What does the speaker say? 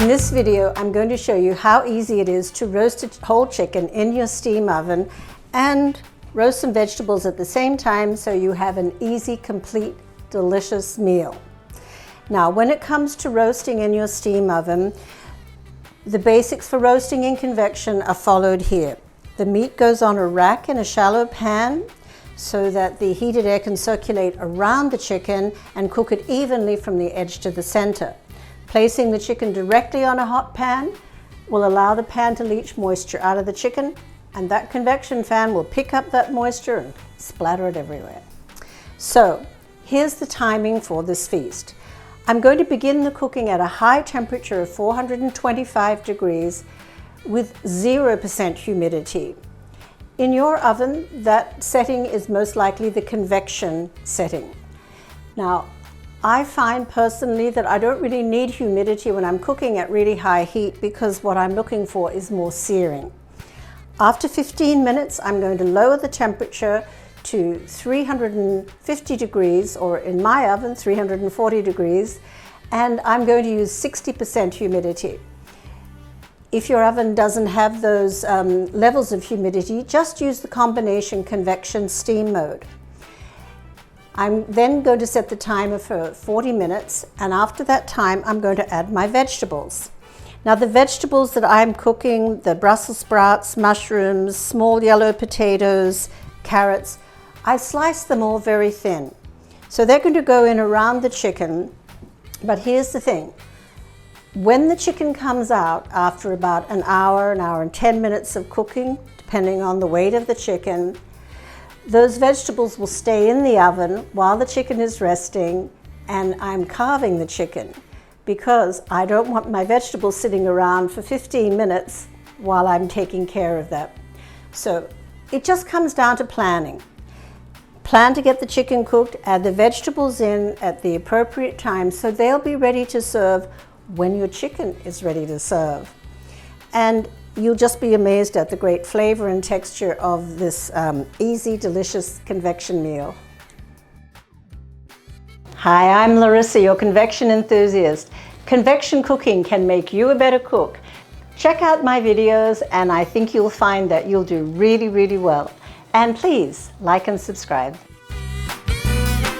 In this video, I'm going to show you how easy it is to roast a whole chicken in your steam oven and roast some vegetables at the same time so you have an easy, complete, delicious meal. Now, when it comes to roasting in your steam oven, the basics for roasting in convection are followed here. The meat goes on a rack in a shallow pan so that the heated air can circulate around the chicken and cook it evenly from the edge to the center. Placing the chicken directly on a hot pan will allow the pan to leach moisture out of the chicken, and that convection fan will pick up that moisture and splatter it everywhere. So here's the timing for this feast. I'm going to begin the cooking at a high temperature of 425 degrees with 0% humidity. In your oven, that setting is most likely the convection setting. Now, I find personally that I don't really need humidity when I'm cooking at really high heat because what I'm looking for is more searing. After 15 minutes, I'm going to lower the temperature to 350 degrees, or in my oven, 340 degrees, and I'm going to use 60% humidity. If your oven doesn't have those levels of humidity, just use the combination convection steam mode. I'm then going to set the timer for 40 minutes, and after that time I'm going to add my vegetables. Now, the vegetables that I'm cooking, the Brussels sprouts, mushrooms, small yellow potatoes, carrots, I slice them all very thin. So they're going to go in around the chicken, but here's the thing. When the chicken comes out after about an hour and 10 minutes of cooking, depending on the weight of the chicken, those vegetables will stay in the oven while the chicken is resting, and I'm carving the chicken because I don't want my vegetables sitting around for 15 minutes while I'm taking care of that. So it just comes down to planning. Plan to get the chicken cooked, add the vegetables in at the appropriate time so they'll be ready to serve when your chicken is ready to serve. And you'll just be amazed at the great flavor and texture of this easy, delicious convection meal. Hi, I'm Larissa, your convection enthusiast. Convection cooking can make you a better cook. Check out my videos and I think you'll find that you'll do really, really well. And please like and subscribe.